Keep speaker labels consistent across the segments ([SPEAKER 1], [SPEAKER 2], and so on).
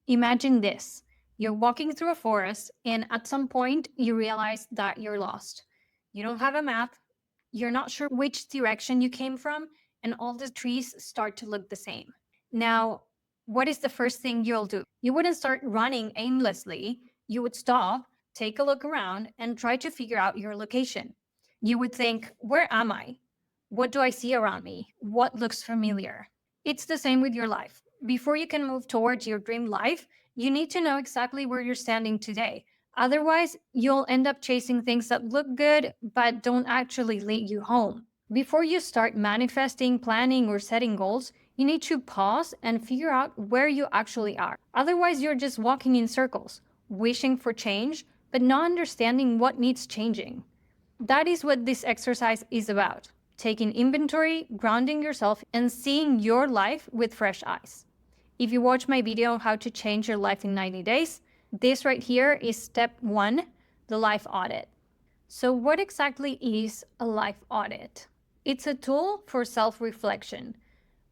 [SPEAKER 1] Imagine this. You're walking through a forest, and at some point, you realize that you're lost. You don't have a map, you're not sure which direction you came from, and all the trees start to look the same. Now, what is the first thing you'll do? You wouldn't start running aimlessly. You would stop, take a look around, and try to figure out your location. You would think, where am I? What do I see around me? What looks familiar? It's the same with your life. Before you can move towards your dream life, you need to know exactly where you're standing today. Otherwise, you'll end up chasing things that look good but don't actually lead you home. Before you start manifesting, planning, or setting goals, you need to pause and figure out where you actually are. Otherwise, you're just walking in circles, wishing for change, but not understanding what needs changing. That is what this exercise is about: taking inventory, grounding yourself, and seeing your life with fresh eyes. If you watch my video on how to change your life in 90 days, this right here is step one, the life audit. So, what exactly is a life audit? It's a tool for self reflection,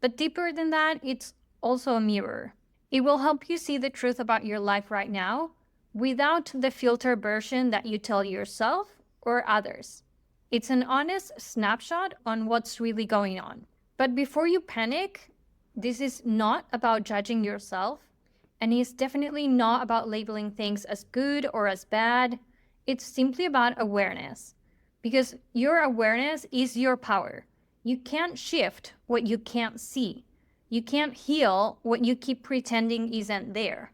[SPEAKER 1] but deeper than that, it's also a mirror. It will help you see the truth about your life right now without the filter version that you tell yourself or others. It's an honest snapshot on what's really going on. But before you panic, this is not about judging yourself, and it's definitely not about labeling things as good or as bad. It's simply about awareness, because your awareness is your power. You can't shift what you can't see. You can't heal what you keep pretending isn't there.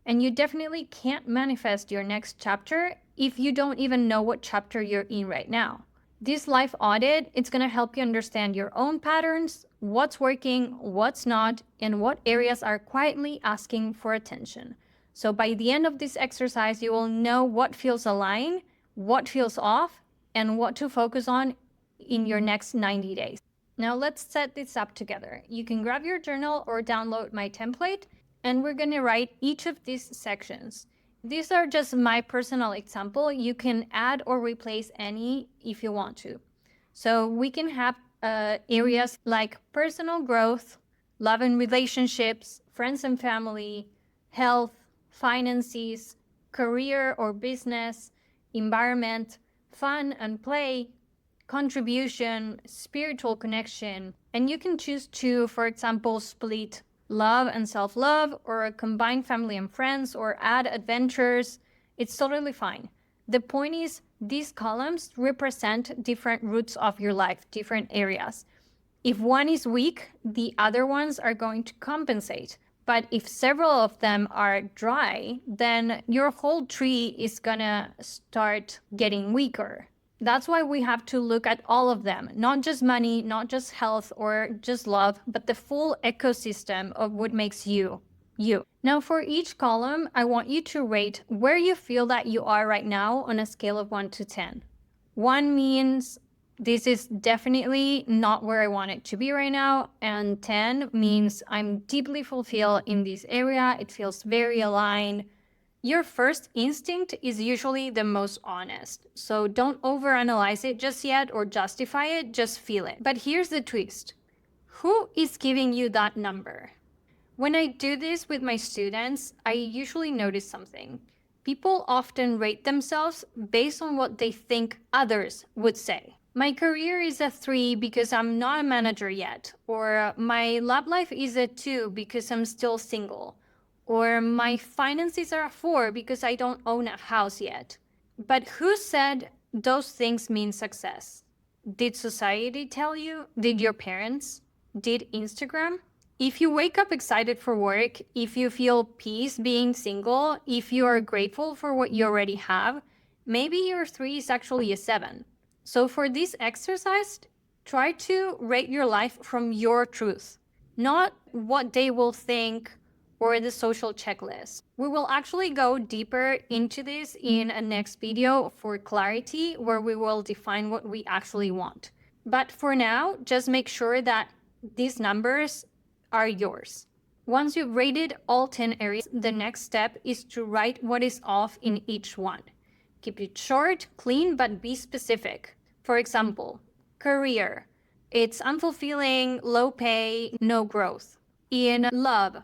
[SPEAKER 1] And you definitely can't manifest your next chapter if you don't even know what chapter you're in right now. This life audit, it's going to help you understand your own patterns, what's working, what's not, and what areas are quietly asking for attention. So by the end of this exercise, you will know what feels aligned, what feels off, and what to focus on in your next 90 days. Now let's set this up together. You can grab your journal or download my template, and we're going to write each of these sections. These are just my personal example. You can add or replace any if you want to. So we can have areas like personal growth, love and relationships, friends and family, health, finances, career or business, environment, fun and play, contribution, spiritual connection. And you can choose to, for example, split love and self-love, or combine family and friends, or add adventures. It's totally fine. The point is, these columns represent different roots of your life, different areas. If one is weak, the other ones are going to compensate. But if several of them are dry, then your whole tree is gonna start getting weaker. That's why we have to look at all of them, not just money, not just health or just love, but the full ecosystem of what makes you, you. Now, for each column, I want you to rate where you feel that you are right now on a scale of 1 to 10. 1 means this is definitely not where I want it to be right now, and 10 means I'm deeply fulfilled in this area. It feels very aligned. Your first instinct is usually the most honest, so don't overanalyze it just yet or justify it, just feel it. But here's the twist. Who is giving you that number? When I do this with my students, I usually notice something. People often rate themselves based on what they think others would say. My career is a 3 because I'm not a manager yet, or my love life is a 2 because I'm still single. Or my finances are a 4 because I don't own a house yet. But who said those things mean success? Did society tell you? Did your parents? Did Instagram? If you wake up excited for work, if you feel peace being single, if you are grateful for what you already have, maybe your 3 is actually a 7. So for this exercise, try to rate your life from your truth, not what they will think or the social checklist. We will actually go deeper into this in a next video for clarity, where we will define what we actually want. But for now, just make sure that these numbers are yours. Once you've rated all 10 areas, the next step is to write what is off in each one. Keep it short, clean, but be specific. For example, career. It's unfulfilling, low pay, no growth. In love,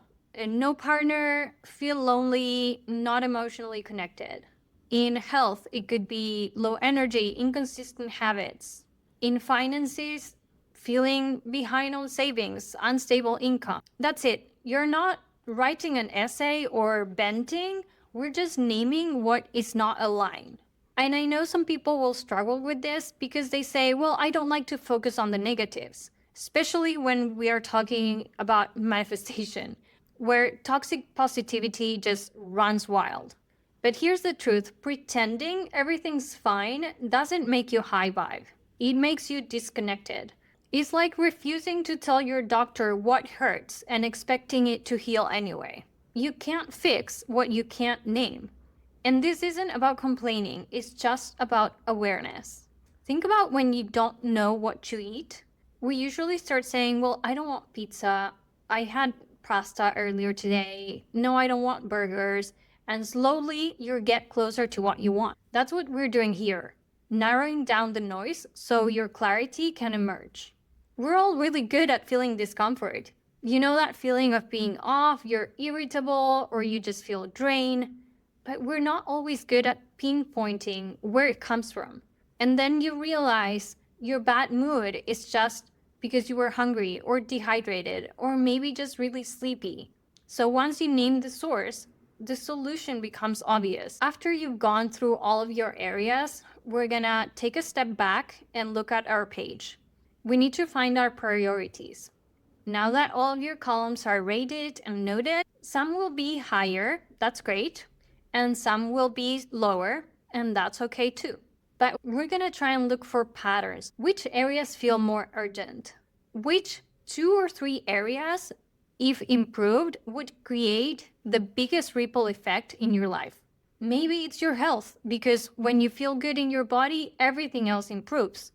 [SPEAKER 1] no partner, feel lonely, not emotionally connected. In health, it could be low energy, inconsistent habits. In finances, feeling behind on savings, unstable income. That's it. You're not writing an essay or venting. We're just naming what is not aligned. And I know some people will struggle with this because they say, well, I don't like to focus on the negatives, especially when we are talking about manifestation, where toxic positivity just runs wild. But here's the truth, pretending everything's fine doesn't make you high vibe. It makes you disconnected. It's like refusing to tell your doctor what hurts and expecting it to heal anyway. You can't fix what you can't name. And this isn't about complaining, it's just about awareness. Think about when you don't know what to eat. We usually start saying, well, I don't want pizza. I had pasta earlier today. No, I don't want burgers. And slowly you get closer to what you want. That's what we're doing here, narrowing down the noise so your clarity can emerge. We're all really good at feeling discomfort. You know that feeling of being off, you're irritable, or you just feel drained, but we're not always good at pinpointing where it comes from. And then you realize your bad mood is just because you were hungry or dehydrated or maybe just really sleepy. So once you name the source, the solution becomes obvious. After you've gone through all of your areas, we're gonna take a step back and look at our page. We need to find our priorities. Now that all of your columns are rated and noted, some will be higher, that's great, and some will be lower, and that's okay too. But we're gonna try and look for patterns. Which areas feel more urgent? Which 2 or 3 areas, if improved, would create the biggest ripple effect in your life? Maybe it's your health, because when you feel good in your body, everything else improves.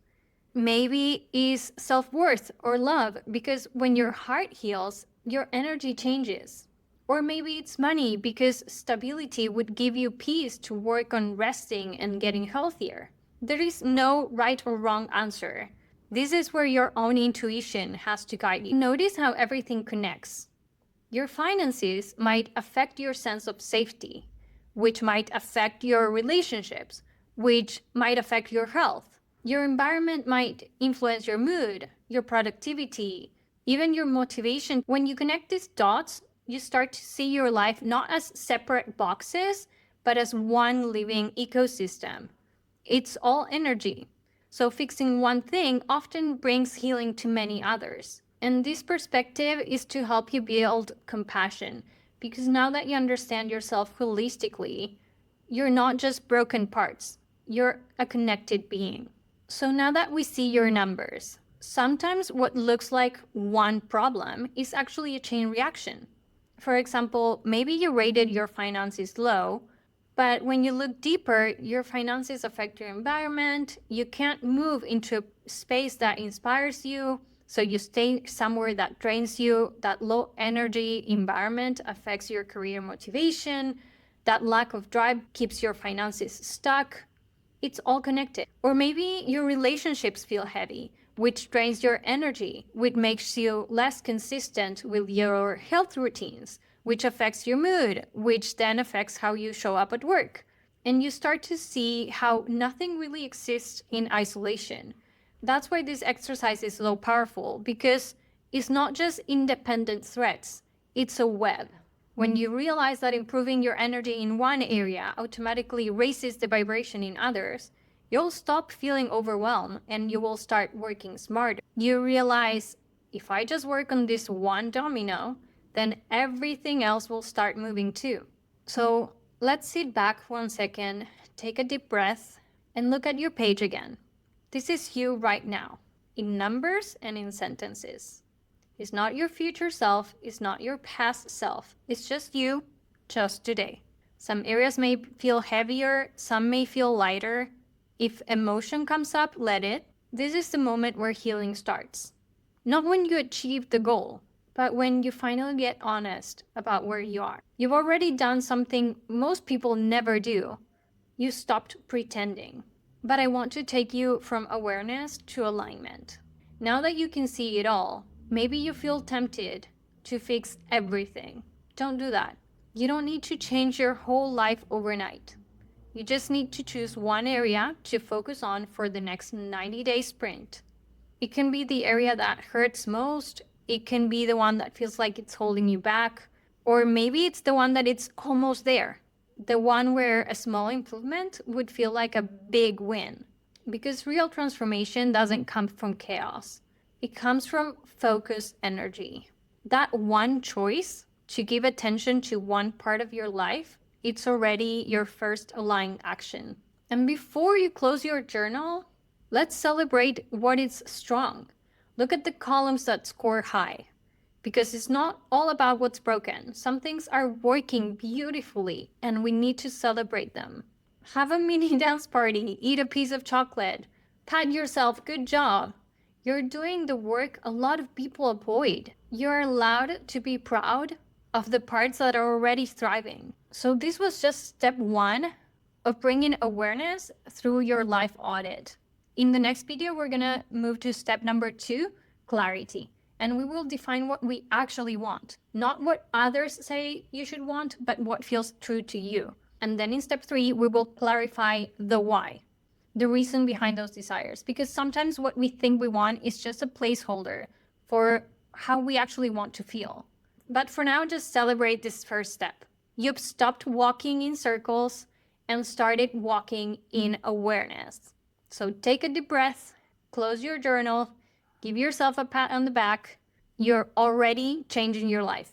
[SPEAKER 1] Maybe is self-worth or love, because when your heart heals, your energy changes. Or maybe it's money, because stability would give you peace to work on resting and getting healthier. There is no right or wrong answer. This is where your own intuition has to guide you. Notice how everything connects. Your finances might affect your sense of safety, which might affect your relationships, which might affect your health. Your environment might influence your mood, your productivity, even your motivation. When you connect these dots, you start to see your life not as separate boxes, but as one living ecosystem. It's all energy. So fixing one thing often brings healing to many others. And this perspective is to help you build compassion, because now that you understand yourself holistically, you're not just broken parts, you're a connected being. So now that we see your numbers, sometimes what looks like one problem is actually a chain reaction. For example, maybe you rated your finances low, but when you look deeper, your finances affect your environment. You can't move into a space that inspires you, so you stay somewhere that drains you. That low energy environment affects your career motivation. That lack of drive keeps your finances stuck. It's all connected. Or maybe your relationships feel heavy, which drains your energy, which makes you less consistent with your health routines, which affects your mood, which then affects how you show up at work. And you start to see how nothing really exists in isolation. That's why this exercise is so powerful, because it's not just independent threads, it's a web. When you realize that improving your energy in one area automatically raises the vibration in others, you'll stop feeling overwhelmed and you will start working smarter. You realize, if I just work on this one domino, then everything else will start moving too. So let's sit back 1 second, take a deep breath, and look at your page again. This is you right now, in numbers and in sentences. It's not your future self, it's not your past self. It's just you, just today. Some areas may feel heavier, some may feel lighter. If emotion comes up, let it. This is the moment where healing starts. Not when you achieve the goal, but when you finally get honest about where you are. You've already done something most people never do. You stopped pretending. But I want to take you from awareness to alignment. Now that you can see it all, maybe you feel tempted to fix everything, Don't do that. You don't need to change your whole life overnight. You just need to choose one area to focus on for the next 90-day sprint. It can be the area that hurts most. It can be the one that feels like it's holding you back. Or maybe it's the one that it's almost there. The one where a small improvement would feel like a big win. Because real transformation doesn't come from chaos. It comes from focused energy. That one choice to give attention to one part of your life, it's already your first aligned action. And before you close your journal, let's celebrate what is strong. Look at the columns that score high, because it's not all about what's broken. Some things are working beautifully, and we need to celebrate them. Have a mini dance party, eat a piece of chocolate, pat yourself, good job. You're doing the work a lot of people avoid. You're allowed to be proud of the parts that are already thriving. So this was just step one of bringing awareness through your life audit. In the next video, we're gonna move to step number 2, clarity. And we will define what we actually want. Not what others say you should want, but what feels true to you. And then in step 3, we will clarify the why, the reason behind those desires. Because sometimes what we think we want is just a placeholder for how we actually want to feel. But for now, just celebrate this first step. You've stopped walking in circles and started walking in awareness. So take a deep breath, close your journal, give yourself a pat on the back. You're already changing your life.